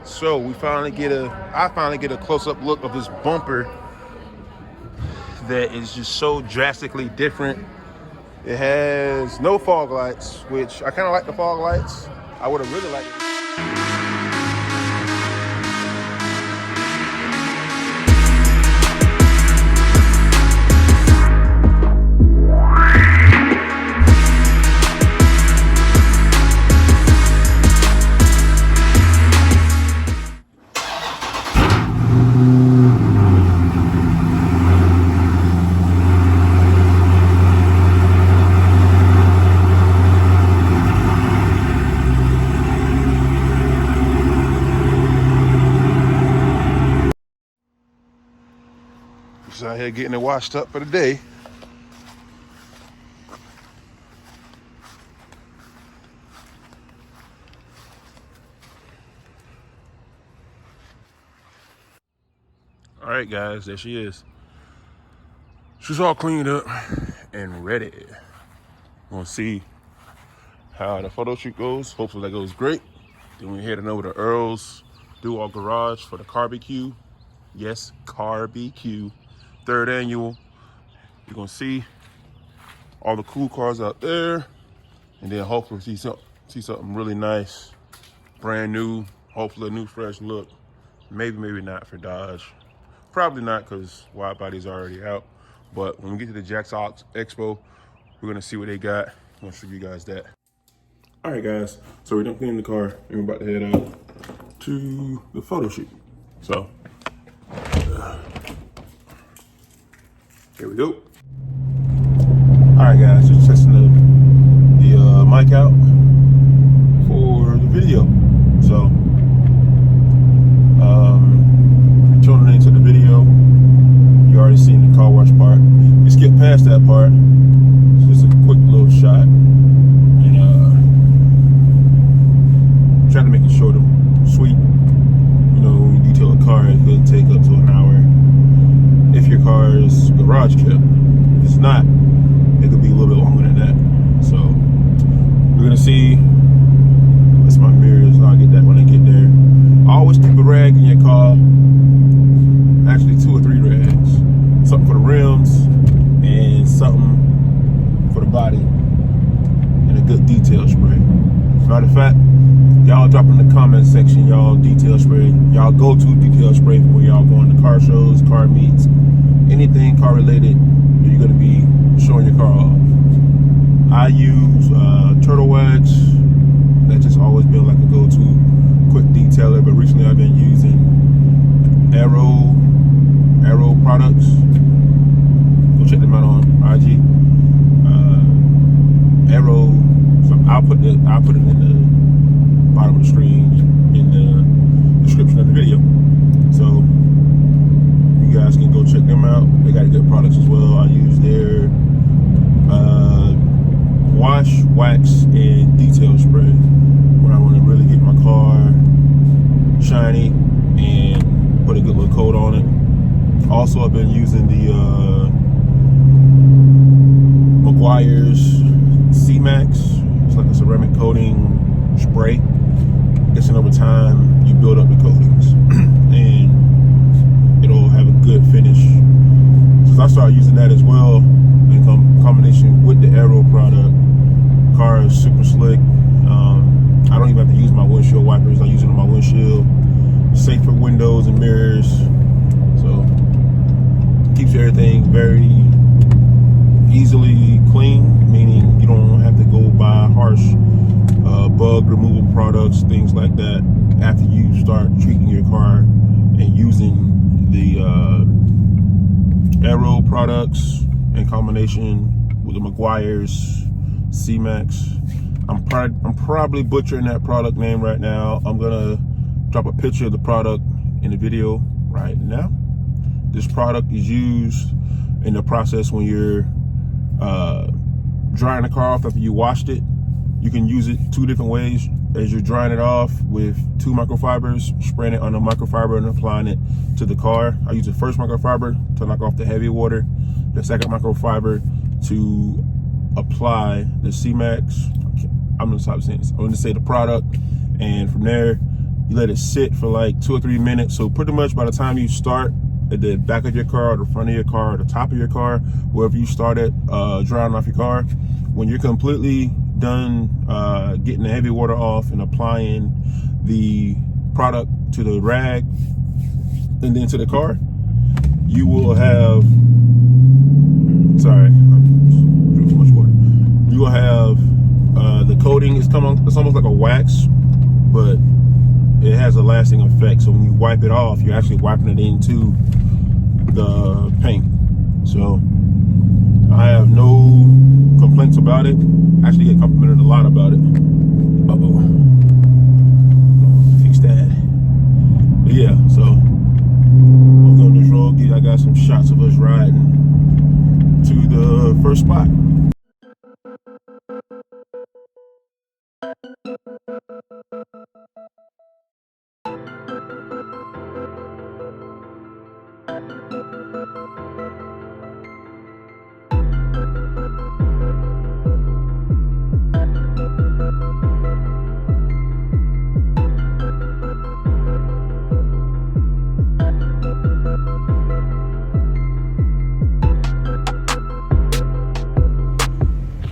So I finally get a close-up look of this bumper that is just so drastically different. It has no fog lights, which I kind of like the fog lights. I would have really liked it. Just out here getting it washed up for the day. All right, guys, there she is. She's all cleaned up and ready. We're gonna see how the photo shoot goes. Hopefully that goes great. Then we're heading over to Earl's do-all garage for the barbecue. Yes, barbecue. 3rd annual. You're gonna see all the cool cars out there, and then hopefully see something really nice, brand new, hopefully a new fresh look. Maybe not for Dodge. Probably not, because wide body's already out. But when we get to the Jax Auto Expo, we're gonna see what they got. I'm gonna show you guys that. All right, guys, so we're done cleaning the car and we're about to head out to the photo shoot. So here we go. All right, guys, just testing the mic out for the video. So, tuning into the video, you already seen the car wash part. We skipped past that part. It's just a quick little shot, and trying to make it short and sweet. You know, when you detail a car, it could take up to an hour. If your car is garage kept. If it's not, it could be a little bit longer than that. So we're gonna see. That's my mirrors. I'll get that when I get there. Always keep a rag in your car. Actually 2 or 3 rags. Something for the rims and something for the body and a good detail spray. Matter of fact, y'all drop in the comment section y'all detail spray, y'all go-to detail spray for when y'all going to car shows, car meets, anything car related you're going to be showing your car off. I use turtle wax. That's just always been like a go-to quick detailer, but recently I've been using Aero products. Go check them out on IG. Aero. So I'll put it in the bottom of the screen in the description of the video. So you guys can go check them out. They got good products as well. I use their wash, wax, and detail spray when I want to really get my car shiny and put a good little coat on it. Also, I've been using the Meguiar's C-Max. It's like a ceramic coating spray. Guessing over time you build up the coatings and it'll have a good finish. Since I started using that as well in combination with the Aero product, the car is super slick. I don't even have to use my windshield wipers. I use it on my windshield. Safe for windows and mirrors. So keeps everything very easily clean, meaning you don't have to go buy harsh bug removal products, things like that, after you start treating your car and using the Aero products in combination with the Meguiar's C-Max. I'm probably butchering that product name right now. I'm gonna drop a picture of the product in the video right now. This product is used in the process when you're drying the car off after you washed it. You can use it 2 different ways. As you're drying it off with 2 microfibers, spraying it on a microfiber and applying it to the car. I use the first microfiber to knock off the heavy water, the second microfiber to apply the C-Max. I'm gonna stop saying this. I'm gonna say the product, and from there You let it sit for like 2 or 3 minutes. So pretty much by the time you start at the back of your car, or the front of your car, or the top of your car, wherever you started drying off your car, when you're completely done getting the heavy water off and applying the product to the rag and then to the car, you will have, sorry, I drank too much water. You will have the coating is it's almost like a wax, but it has a lasting effect. So when you wipe it off, you're actually wiping it into the paint. So I have no complaints about it. Actually get complimented a lot about it. Uh-oh. Fix that. But yeah, so we'll go on this road. I got some shots of us riding to the first spot.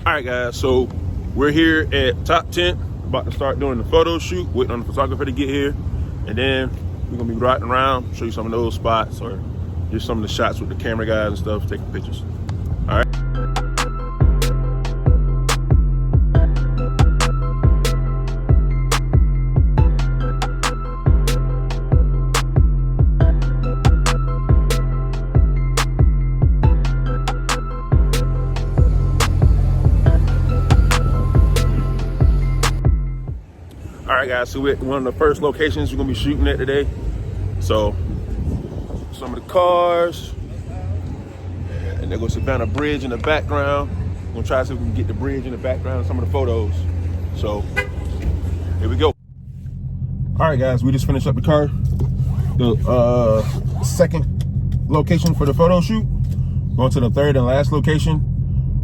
All right, guys, so we're here at Top Tint, about to start doing the photo shoot, waiting on the photographer to get here, and then we're gonna be riding around, show you some of those spots, or just some of the shots with the camera guys and stuff, taking pictures. All right. All right, guys, so we're at one of the first locations we're gonna be shooting at today. So some of the cars, and there goes Savannah Bridge in the background. We're gonna try to see if we can get the bridge in the background, some of the photos. So here we go. All right, guys, we just finished up the car. The second location for the photo shoot. Going to the third and last location.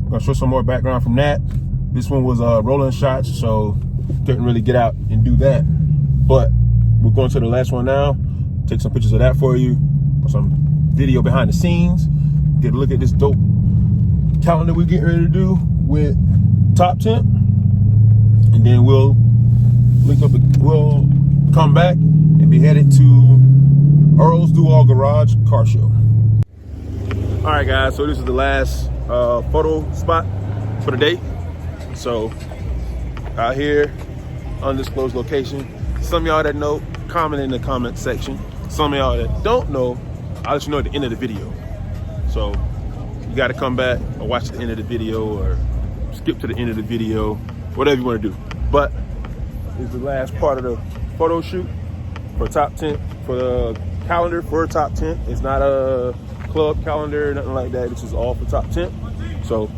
I'm gonna show some more background from that. This one was rolling shots, so couldn't really get out and do that. But we're going to the last one now. Take some pictures of that for you. Some video behind the scenes. Get a look at this dope calendar we're getting ready to do with Top Tint. And then we'll link up, we'll come back and be headed to Earl's Do-All Garage Car Show. All right, guys, so this is the last photo spot for the day. So out here, undisclosed location. Some of y'all that know, comment in the comment section. Some of y'all that don't know, I'll let you know at the end of the video. So you gotta come back or watch the end of the video or skip to the end of the video, whatever you wanna do. But it's the last part of the photo shoot for Top Tint, for the calendar for Top Tint. It's not a club calendar, nothing like that. This is all for Top Tint. So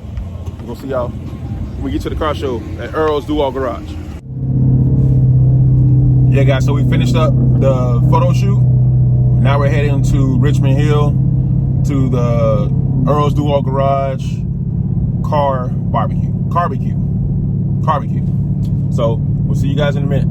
we're gonna see y'all when we get to the car show at Earl's Do-All Garage. Yeah, guys, so we finished up the photo shoot. Now we're heading to Richmond Hill to the Earl's Do-All Garage barbecue. So we'll see you guys in a minute.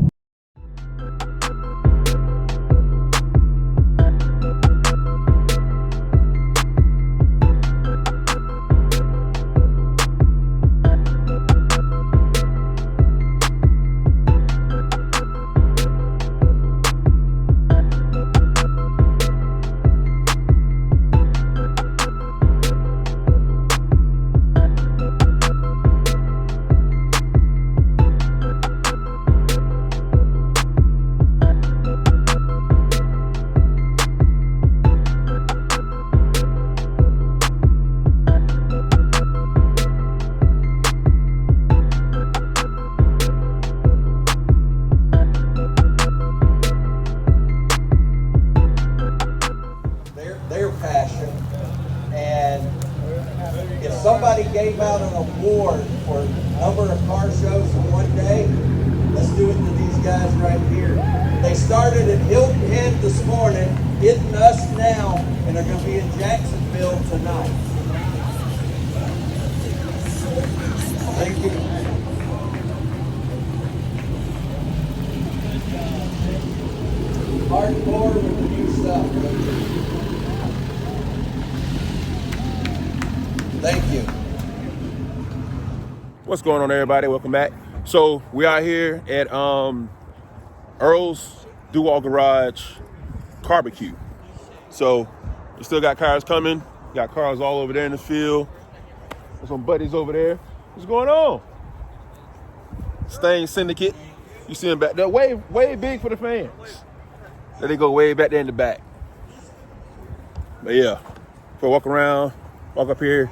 Somebody gave out an award for number of car shows in one day. Let's do it to these guys right here. They started at Hilton Head this morning, hitting us now, and they're going to be in Jacksonville tonight. Thank you. Hardcore with the new stuff. Thank you. What's going on, everybody? Welcome back. So we are here at Earl's Do-All Garage Barbecue. So we still got cars coming. Got cars all over there in the field. There's some buddies over there. What's going on? Stain Syndicate. You see them back there, way big for the fans. There they go, way back there in the back. But yeah, so walk around, walk up here,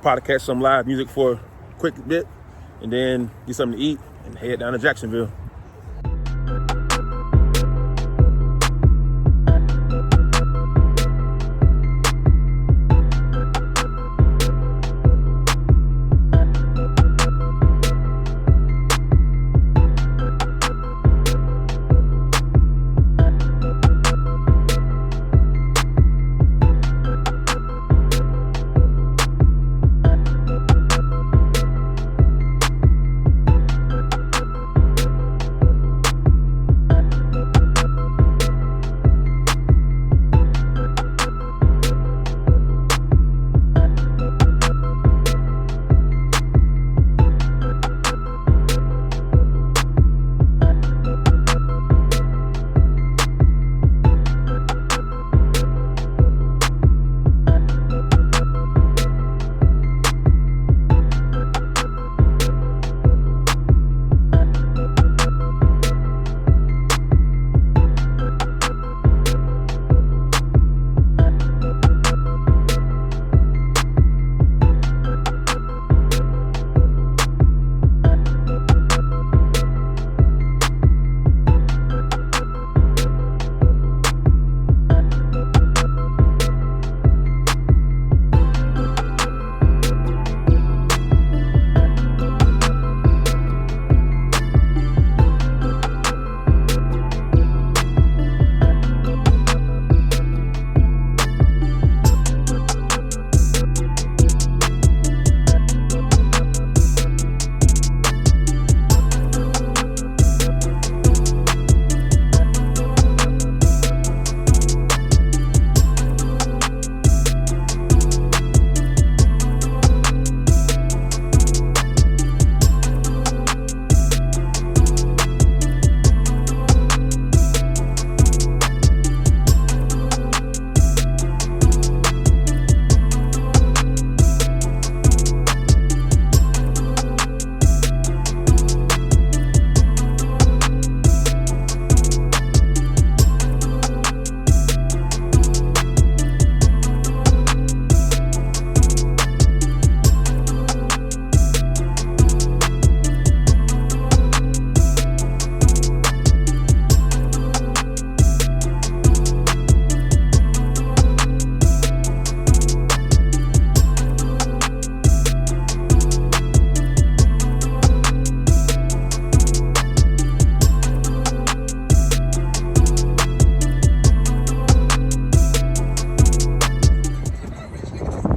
probably catch some live music for a quick bit, and then get something to eat and head down to Jacksonville.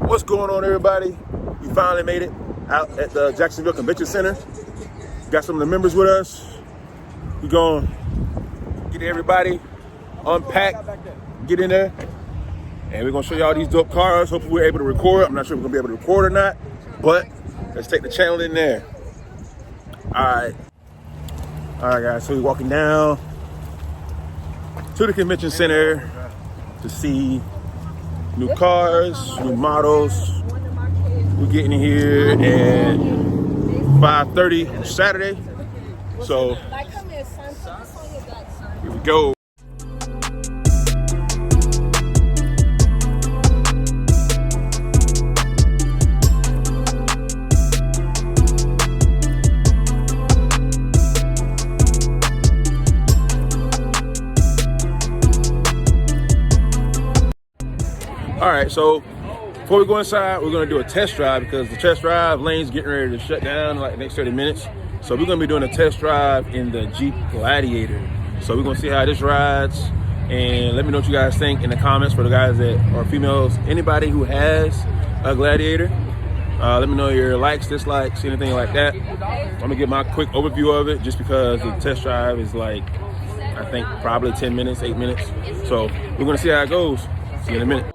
What's going on, everybody? We finally made it out at the Jacksonville Convention Center. Got some of the members with us. We're going to get everybody unpacked, get in there, and we're going to show y'all these dope cars. Hopefully we're able to record. I'm not sure if we're going to be able to record or not, but let's take the channel in there. All right, guys, so we're walking down to the convention center to see new cars, new models. We're getting here at 5:30 on Saturday. So here we go. All right, so before we go inside, we're gonna do a test drive because the test drive lane's getting ready to shut down in like the next 30 minutes. So we're gonna be doing a test drive in the Jeep Gladiator. So we're gonna see how this rides, and let me know what you guys think in the comments for the guys that are females. Anybody who has a Gladiator, let me know your likes, dislikes, anything like that. I'm gonna give my quick overview of it just because the test drive is like I think probably 10 minutes, 8 minutes. So we're gonna see how it goes. See you in a minute.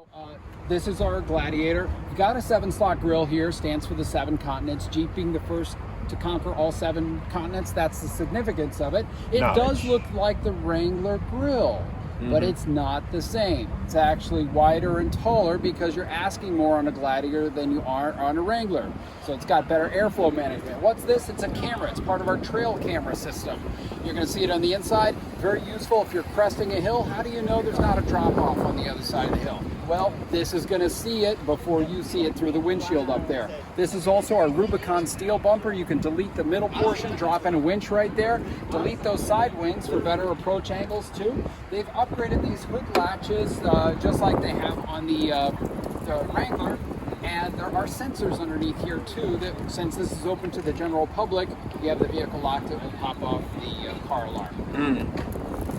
This is our Gladiator. We've got a 7-slot grill here, stands for the 7 continents. Jeep being the first to conquer all 7 continents, that's the significance of it. It does look like the Wrangler grill, but it's not the same. It's actually wider and taller because you're asking more on a Gladiator than you are on a Wrangler. So it's got better airflow management. What's this? It's a camera. It's part of our trail camera system. You're going to see it on the inside. Very useful if you're cresting a hill. How do you know there's not a drop off on the other side of the hill? Well, this is going to see it before you see it through the windshield up there. This is also our Rubicon steel bumper. You can delete the middle portion, drop in a winch right there. Delete those side wings for better approach angles too. They've upgraded these hood latches just like they have on the Wrangler. And there are sensors underneath here too that, since this is open to the general public, you have the vehicle locked, it will pop off the car alarm.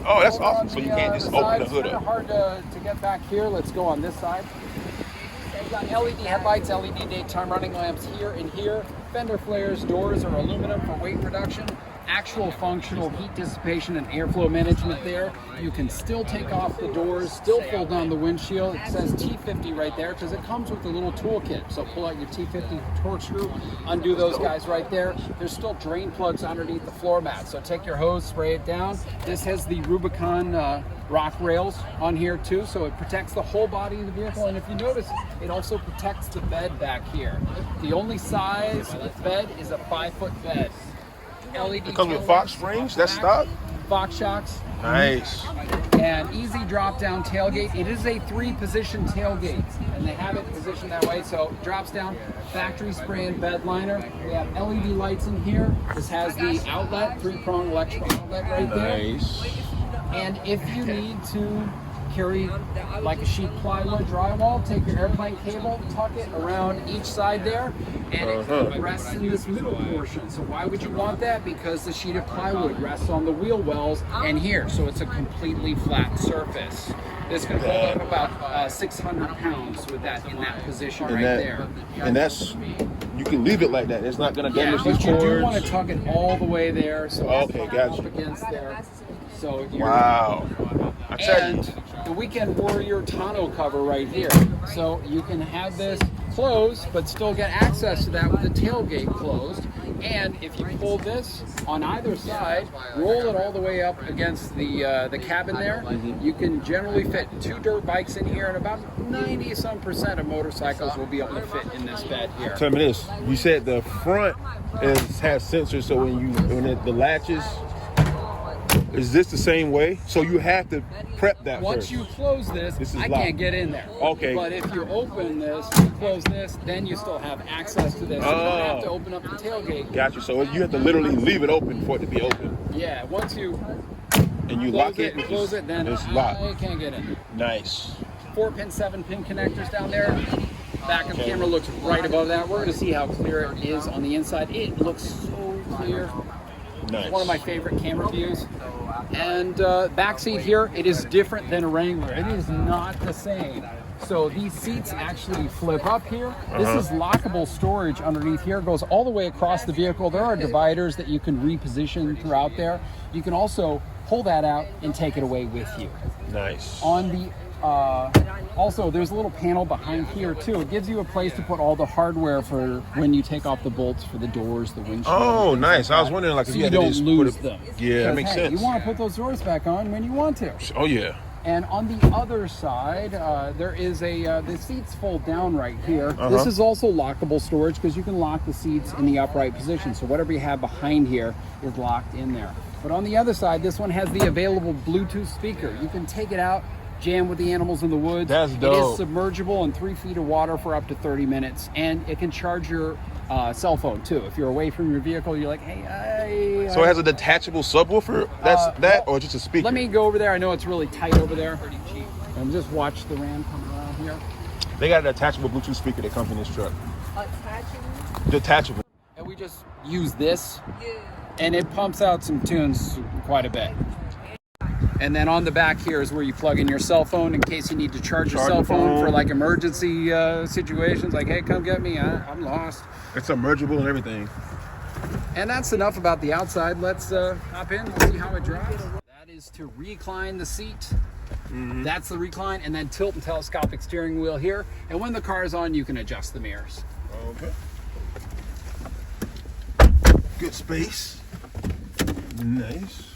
Oh, that's awesome. So you can't just open the hood up. It's kind of hard to get back here. Let's go on this side. We've got LED headlights, LED daytime running lamps here and here. Fender flares, doors are aluminum for weight reduction. Actual functional heat dissipation and airflow management there. You can still take off the doors, still fold down the windshield. It says T50 right there because it comes with a little toolkit. So pull out your T50 torque screw, undo those guys right there. There's still drain plugs underneath the floor mat. So take your hose, spray it down. This has the Rubicon rock rails on here too, so it protects the whole body of the vehicle. And if you notice, it also protects the bed back here. The only size bed is a 5-foot bed. LED it comes with Fox springs. That's stock. Fox shocks. Nice. And easy drop down tailgate. It is a 3-position tailgate, and they have it positioned that way, so it drops down. Factory spray and bed liner. We have LED lights in here. This has the outlet, 3-prong electrical outlet right there. Nice. And if you need to carry like a sheet plywood drywall, take your airplane cable, tuck it around each side there, and it rests in this middle portion. So why would you want that? Because the sheet of plywood rests on the wheel wells and here, so it's a completely flat surface. This can hold up about 600 pounds with that in that position there. And that's, you can leave it like that. It's not going to damage these cords. You do want to tuck it all the way there, so okay, it's gotcha. up against there. So you're, wow. And the Weekend Warrior tonneau cover right here. So you can have this closed, but still get access to that with the tailgate closed. And if you pull this on either side, roll it all the way up against the cabin there, you can generally fit 2 dirt bikes in here, and about 90-some% of motorcycles will be able to fit in this bed here. Tell me this. You said the front has sensors, so when the latches. Is this the same way? So you have to prep that Once first. you close this I locked. can't get in there. Okay. But if you open this, you close this, then you still have access to this. You don't have to open up the tailgate. Gotcha. So you have to literally leave it open for it to be open. Yeah. Once you and you lock it and close it, then it's locked. I can't get in. Nice. 4-pin, 7-pin connectors down there. Back of the camera looks right above that. We're going to see how clear it is on the inside. It looks so clear. Nice. One of my favorite camera views. And back seat here, it is different than a Wrangler. It is not the same. So these seats actually flip up here. This is lockable storage underneath here. It goes all the way across the vehicle. There are dividers that you can reposition throughout there. You can also pull that out and take it away with you. Nice. On the also, there's a little panel behind here too. It gives you a place to put all the hardware for when you take off the bolts for the doors, the windshield. Oh, nice. I was wondering, like, so if you had don't to just lose put them. Yeah, that makes sense. You want to put those doors back on when you want to. Oh yeah. And on the other side, there is the seats fold down right here. This is also lockable storage because you can lock the seats in the upright position. So whatever you have behind here is locked in there. But on the other side, this one has the available Bluetooth speaker. You can take it out, jam with the animals in the woods. That's dope. It is submergible in 3 feet of water for up to 30 minutes. And it can charge your cell phone too. If you're away from your vehicle, you're like, hey, So it has a detachable subwoofer? Or just a speaker? Let me go over there. I know it's really tight over there. And just watch the Ram come around here. They got an attachable Bluetooth speaker that comes in this truck. Detachable. And we just use this, and it pumps out some tunes quite a bit. And then on the back here is where you plug in your cell phone in case you need to charge your cell phone for like emergency situations. Like, hey, come get me. I'm lost. It's submergible and everything. And that's enough about the outside. Let's hop in and see how it drives. That is is to recline the seat. That's the recline, and then tilt and telescopic steering wheel here. And when the car is on, you can adjust the mirrors. Okay. Good space. Nice.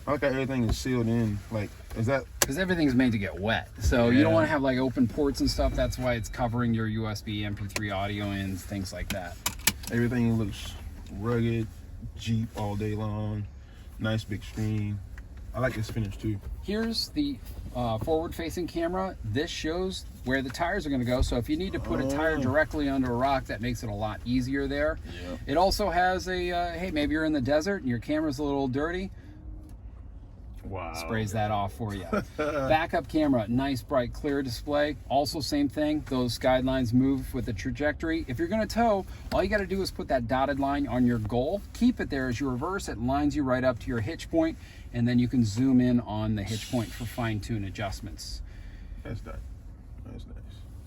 I like how everything is sealed in. Like, is that? Because everything's made to get wet. So you don't want to have like open ports and stuff. That's why it's covering your USB, MP3 audio ins, things like that. Everything looks rugged, Jeep all day long. Nice big screen. I like this finish too. Here's the forward-facing camera. This shows where the tires are going to go. So if you need to put a tire directly under a rock, that makes it a lot easier there. Yeah. It also has a, hey, maybe you're in the desert and your camera's a little dirty. Wow. Sprays that off for you. Backup camera, nice, bright, clear display. Also, same thing. Those guidelines move with the trajectory. If you're going to tow, all you got to do is put that dotted line on your goal. Keep it there as you reverse. It lines you right up to your hitch point, and then you can zoom in on the hitch point for fine-tune adjustments. That's nice. That's nice.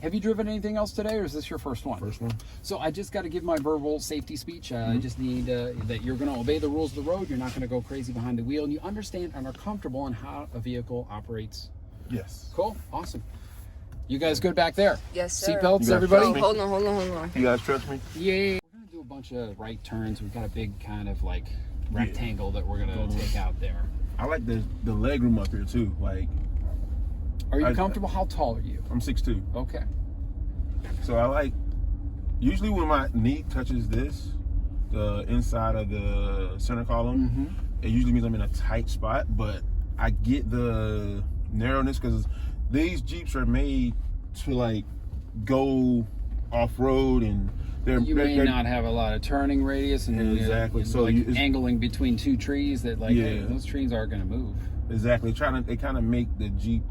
Have you driven anything else today, or is this your first one? First one. So I just got to give my verbal safety speech. I just need that you're going to obey the rules of the road. You're not going to go crazy behind the wheel, and you understand and are comfortable in how a vehicle operates. Yes. Cool. Awesome. You guys good back there? Yes, sir. Seatbelts, everybody? Oh, hold on. You guys trust me? Yeah. We're going to do a bunch of right turns. We've got a big kind of like rectangle that we're going to take out there. I like the leg room up here too. Like, Are you comfortable? How tall are you? I'm 6'2". Okay. So I like, usually when my knee touches this, the inside of the center column, it usually means I'm in a tight spot, but I get the narrowness because these Jeeps are made to like go off-road, and they're not have a lot of turning radius, and exactly. So like angling between two trees that like, hey, Yeah. those trees are going to move. Exactly. They kind of make the Jeep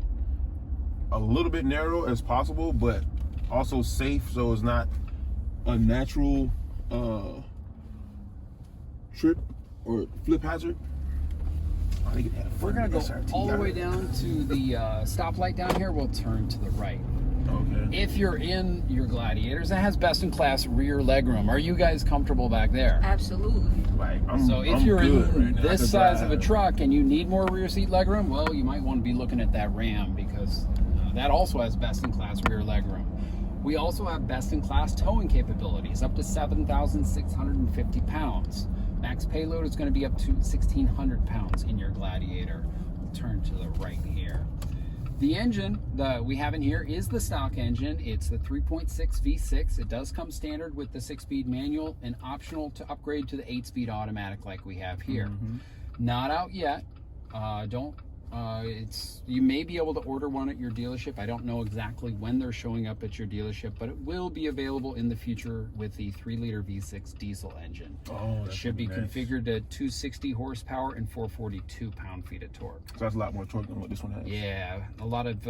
a little bit narrow as possible, but also safe, so it's not a natural trip or flip hazard. We're going to go all the way down to the stoplight down here. We'll turn to the right. Okay. If you're in your Gladiators, it has best-in-class rear legroom. Are you guys comfortable back there? Absolutely. Like, If you're good in right now. I this could size of a drive. truck and you need more rear seat legroom, well, you might want to be looking at that Ram, because that also has best-in-class rear legroom. We also have best-in-class towing capabilities, up to 7,650 pounds. Max payload is going to be up to 1,600 pounds in your Gladiator. We'll turn to the right here. The engine that we have in here is the stock engine. It's the 3.6 V6. It does come standard with the 6-speed manual and optional to upgrade to the 8-speed automatic like we have here. Not out yet. You may be able to order one at your dealership. I don't know exactly when they're showing up at your dealership, but it will be available in the future with the 3-liter V6 diesel engine. It should be configured at 260 horsepower and 442 pound-feet of torque. So that's a lot more torque than what this one has. Yeah, a lot of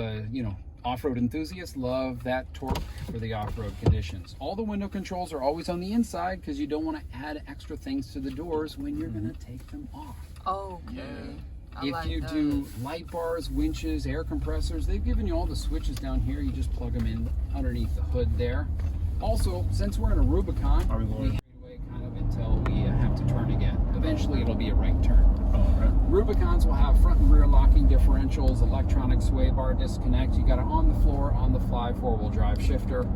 off-road enthusiasts love that torque for the off-road conditions. All the window controls are always on the inside because you don't want to add extra things to the doors when you're going to take them off. Okay. If you do light bars, winches, air compressors, they've given you all the switches down here. You just plug them in underneath the hood there. Also, since we're in a Rubicon, we have to wait kind of until we have to turn again. Eventually, it'll be a right turn. Rubicons will have front and rear locking differentials, electronic sway bar disconnect. You got an on-the-floor, on-the-fly 4-wheel drive shifter.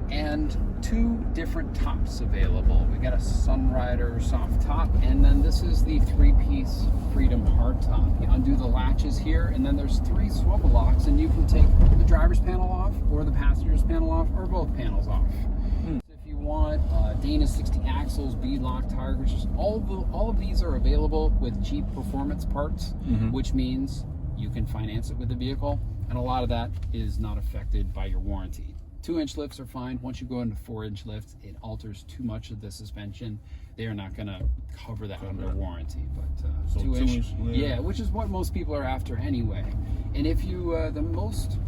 And 2 different tops available. We got a Sunrider soft top, and then this is the 3-piece Freedom hard top. You undo the latches here, and then there's 3 swivel locks, and you can take the driver's panel off, or the passenger's panel off, or both panels off. So if you want Dana 60 axles, bead-lock tire grippers, all of these are available with Jeep Performance parts, which means you can finance it with the vehicle, and a lot of that is not affected by your warranty. 2-inch lifts are fine. Once you go into 4-inch lifts, it alters too much of the suspension. They are not going to cover that under warranty. But So 2-inch, 2-inch, yeah, which is what most people are after anyway. And if you, the most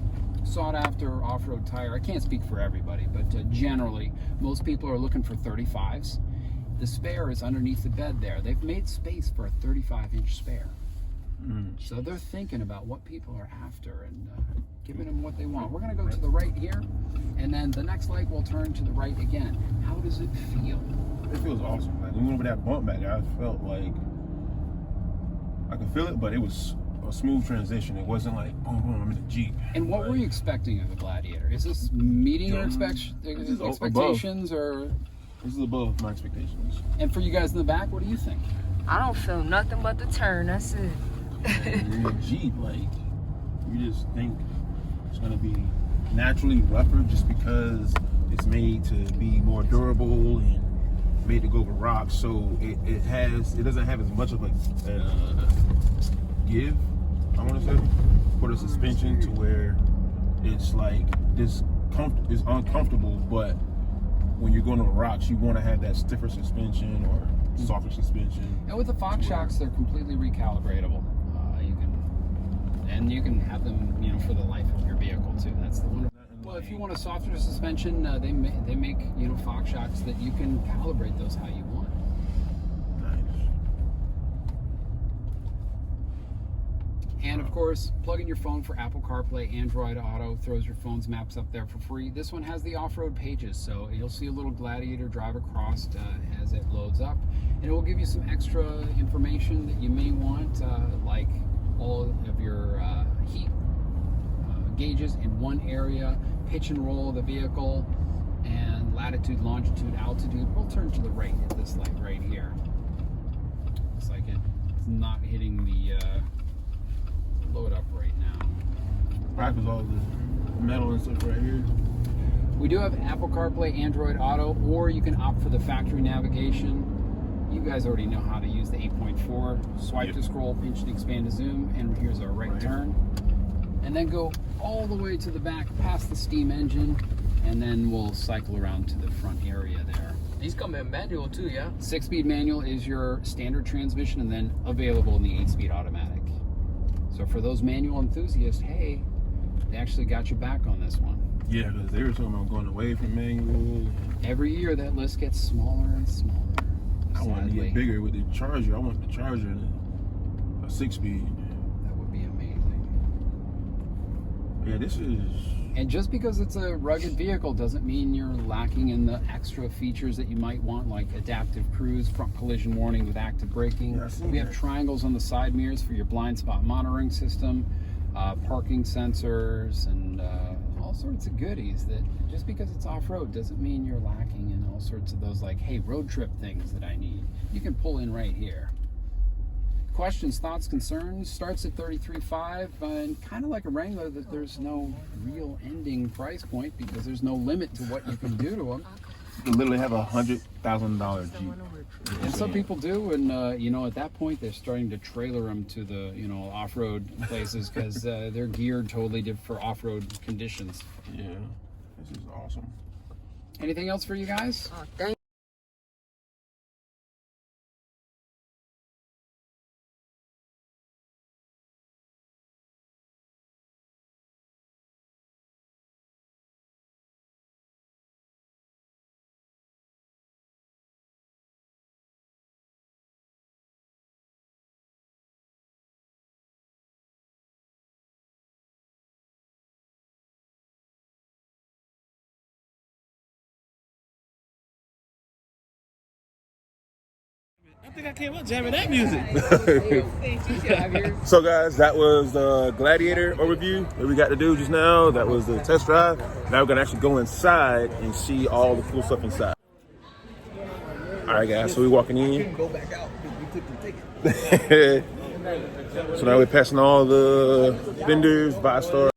sought after off-road tire, I can't speak for everybody, but generally, most people are looking for 35s. The spare is underneath the bed there. They've made space for a 35-inch spare. So they're thinking about what people are after and giving them what they want. We're going to go to the right here, and then the next light will turn to the right again. How does it feel? it feels awesome. Like, when we went over that bump back there, I felt like I could feel it, but it was a smooth transition. It wasn't like, boom, boom, I'm in the Jeep. And what were you expecting of the Gladiator? Is this meeting your expectations, or? This is above my expectations. And for you guys in the back, what do you think? I don't feel nothing but the turn. That's it. In the Jeep, like, you just think it's gonna be naturally rougher just because it's made to be more durable and made to go over rocks. So it doesn't have as much of a give, I want to say, for the suspension, to where it's like it's uncomfortable, but when you're going over rocks, you want to have that stiffer suspension or softer suspension. And with the Fox shocks, they're completely recalibratable. You can have them, you know, for the life of your vehicle too. That's the wonderful. Well, if you want a softer suspension, they make, you know, Fox shocks that you can calibrate those how you want. Nice. And of course, plug in your phone for Apple CarPlay, Android Auto, throws your phone's maps up there for free. This one has the off-road pages, so you'll see a little Gladiator drive across as it loads up. And it will give you some extra information that you may want, like all of your heat gauges in one area, pitch and roll of the vehicle, and latitude, longitude, altitude. We'll turn to the right at this light right here. Looks like it's not hitting the load up right now. Practice all the metal and stuff right here. We do have Apple CarPlay, Android Auto, or you can opt for the factory navigation. You guys already know how to use the 8.4. Swipe to scroll, pinch to expand to zoom, and here's our right turn. And then go all the way to the back past the steam engine, and then we'll cycle around to the front area there. These come in manual too, yeah? 6-speed manual is your standard transmission, and then available in the 8-speed automatic. So for those manual enthusiasts, hey, they actually got your back on this one. Yeah, because they were talking about going away from manual. Every year that list gets smaller and smaller. I want to get bigger with the Charger. I want the Charger a 6-speed. That would be amazing. Yeah, this is... And just because it's a rugged vehicle doesn't mean you're lacking in the extra features that you might want, like adaptive cruise, front collision warning with active braking. Yeah, we have triangles on the side mirrors for your blind spot monitoring system, parking sensors, and all sorts of goodies that just because it's off-road doesn't mean you're lacking in all sorts of those, like, hey, road trip things that I need. You can pull in right here. Questions, thoughts, concerns, starts at $33,500, and kind of like a Wrangler, that there's no real ending price point because there's no limit to what you can do to them. You can literally have $100,000 Jeep. And some people do, and you know, at that point they're starting to trailer them to the, you know, off-road places because they're geared totally for off-road conditions. Yeah, this is awesome. Anything else for you guys? Oh, thank I think I came up jamming that music. So guys, that was the Gladiator overview that we got to do just now. That was the test drive. Now we're gonna actually go inside and see all the cool stuff inside. All right guys, so we're walking in. Go back out. We took the ticket. So now we're passing all the vendors, buy store.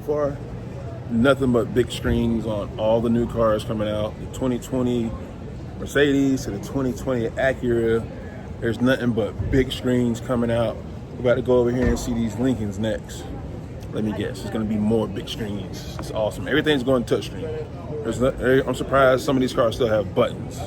far, nothing but big screens on all the new cars coming out. The 2020 Mercedes to the 2020 Acura. There's nothing but big screens coming out. We're about to go over here and see these Lincolns next. Let me guess, it's gonna be more big screens. It's awesome. Everything's going touchscreen. I'm surprised some of these cars still have buttons.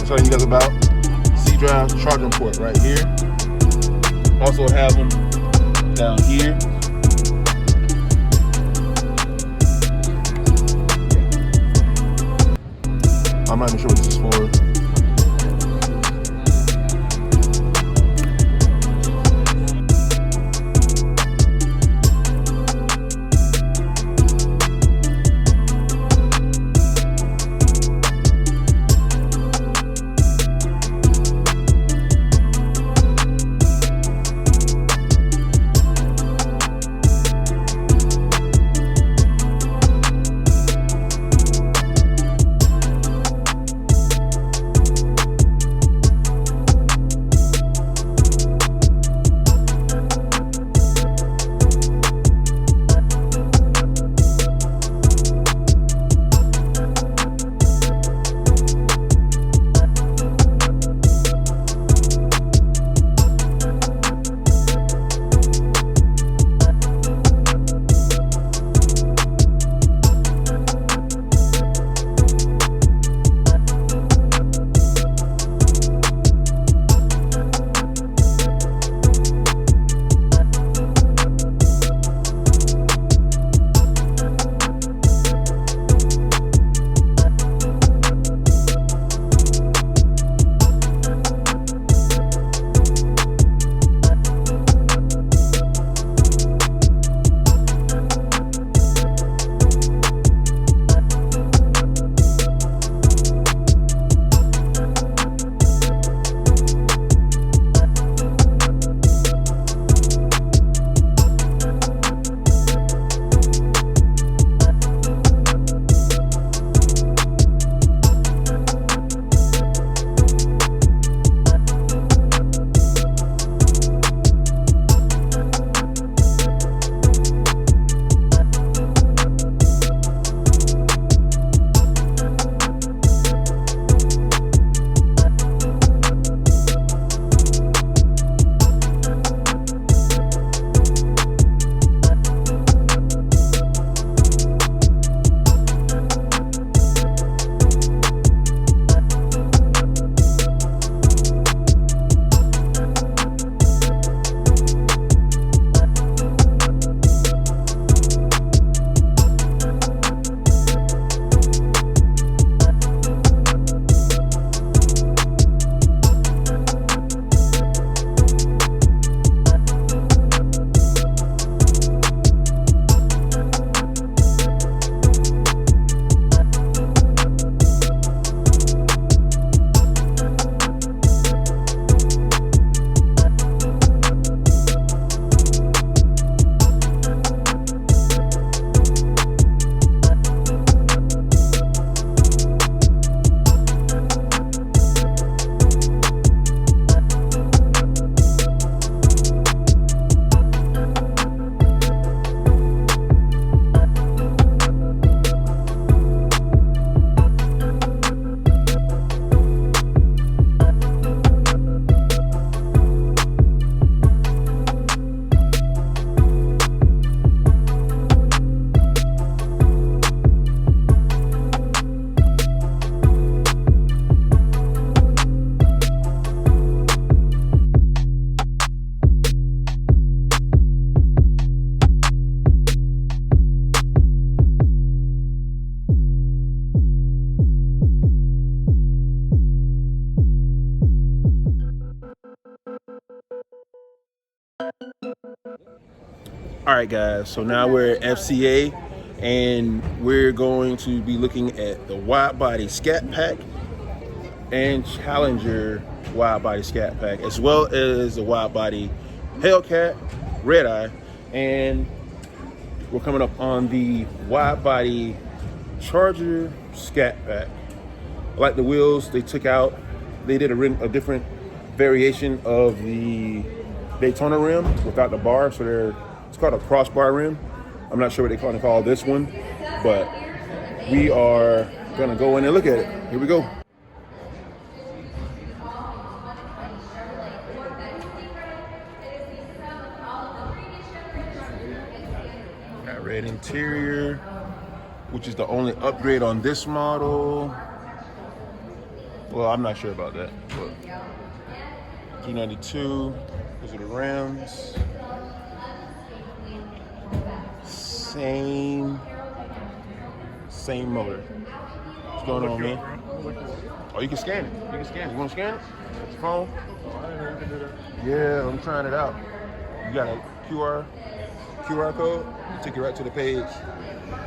telling you guys about C-Drive charging port right here. Also have them down here. I'm not even sure what this is for. All right, guys, so now we're at FCA and we're going to be looking at the wide body Scat Pack and Challenger wide body Scat Pack, as well as the wide body Hellcat Red Eye, and we're coming up on the wide body Charger Scat Pack. I like the wheels they took out. They did a different variation of the Daytona rim without the bar, so it's called a crossbar rim. I'm not sure what they call this one, but we are gonna go in and look at it. Here we go. Got red interior, which is the only upgrade on this model. Well, I'm not sure about that. But 392. Those are the rims. Same motor. What's going on, man? Oh, you can scan it. You can scan it. You want to scan it? It's your phone? Yeah, I'm trying it out. You got a QR code? Take you right to the page.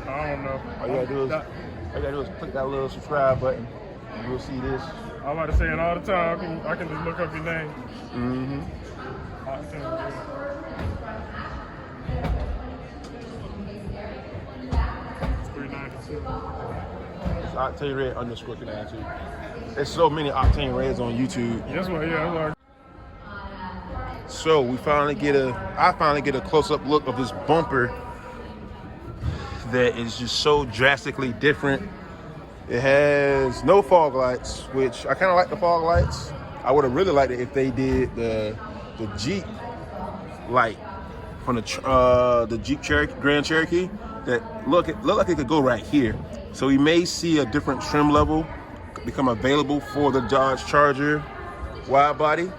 I don't know. All you gotta do is click that little subscribe button. And you'll see this. I'm about to say it all the time. I can just look up your name. Mm-hmm. It's 392. It's Octane Red _ 392. There's so many Octane Reds on YouTube. Yes, well, yeah. So I finally get a close-up look of this bumper that is just so drastically different. It has no fog lights, which I kind of like the fog lights. I would have really liked it if they did the Jeep light from the Jeep Grand Cherokee. That looked like it could go right here. So we may see a different trim level become available for the Dodge Charger wide body.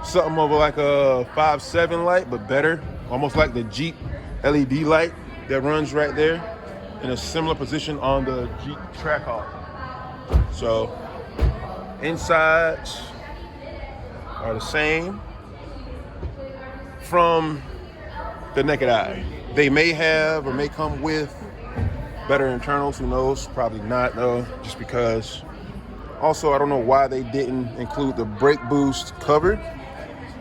Something over like a 5.7 light, but better. Almost like the Jeep LED light that runs right there in a similar position on the Jeep Trackhawk. So insides are the same from the naked eye. They may have or may come with better internals, who knows? Probably not though, just because. Also, I don't know why they didn't include the brake boost covered.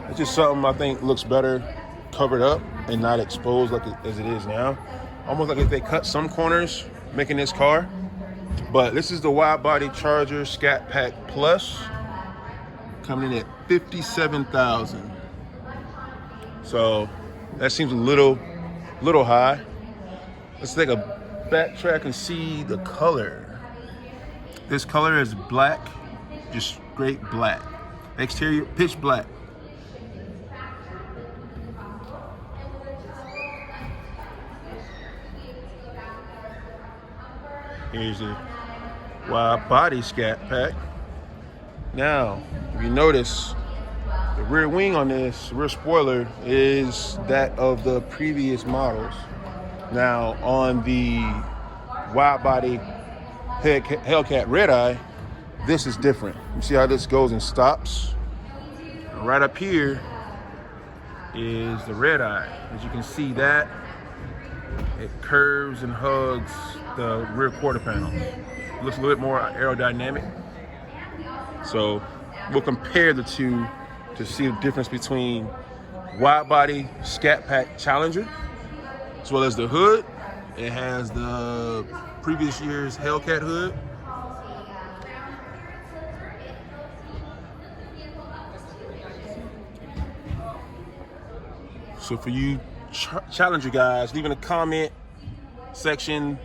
It's just something I think looks better covered up and not exposed as it is now. Almost like if they cut some corners making this car. But this is the wide body Charger Scat Pack Plus, coming in at $57,000. So that seems a little high. Let's take a backtrack and see the color. This color is black, just straight black. Exterior pitch black. Here's the wide body Scat Pack. Now, if you notice, the rear wing on this, rear spoiler, is that of the previous models. Now, on the wide body Hellcat Red Eye, this is different. You see how this goes and stops? Right up here is the Red Eye. As you can see that, it curves and hugs the rear quarter panel. It looks a little bit more aerodynamic. So we'll compare the two to see the difference between wide body Scat Pack Challenger, as well as the hood. It has the previous year's Hellcat hood. So for you Challenger guys, leave in the comment section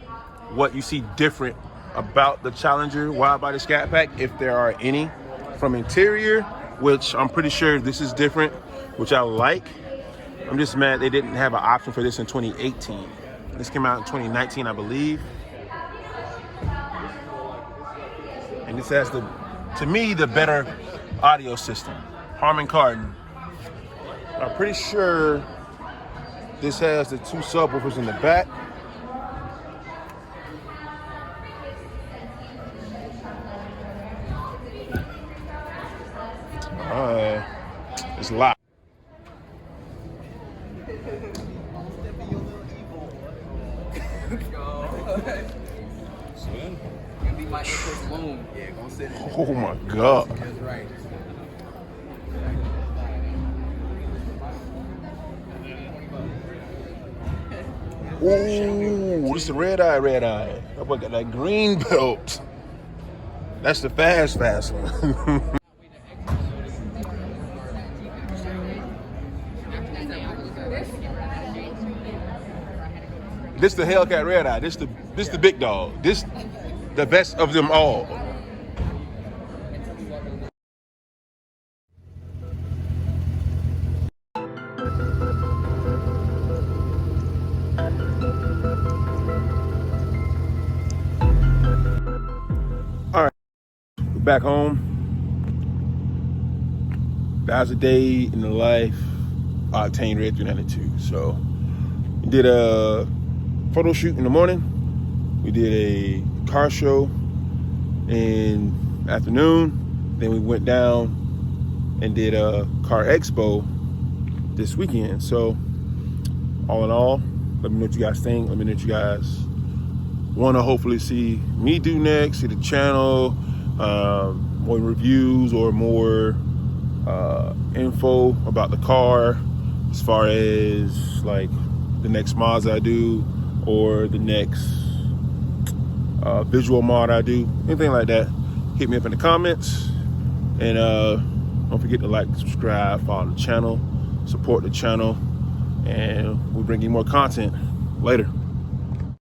what you see different about the Challenger wide body Scat Pack, if there are any. From interior, which I'm pretty sure this is different, which I like. I'm just mad they didn't have an option for this in 2018. This came out in 2019, I believe. And this has to me, the better audio system. Harman Kardon. I'm pretty sure this has the two subwoofers in the back. It's locked. Oh my God. Ooh, this is the red eye. That boy got that green belt. That's the fast one. This the Hellcat Red Eye. This the big dog. This the best of them all. All right. back home. That was a day in the life of Octane Red 392. So we did a photo shoot in the morning. We did a car show in the afternoon. Then we went down and did a car expo this weekend. So all in all, let me know what you guys think. Let me know what you guys want to hopefully see me do next, see the channel, more reviews or more info about the car, as far as like the next mods I do or the next visual mod I do, anything like that. Hit me up in the comments, and don't forget to like, subscribe, follow the channel, support the channel, and we'll bring you more content later.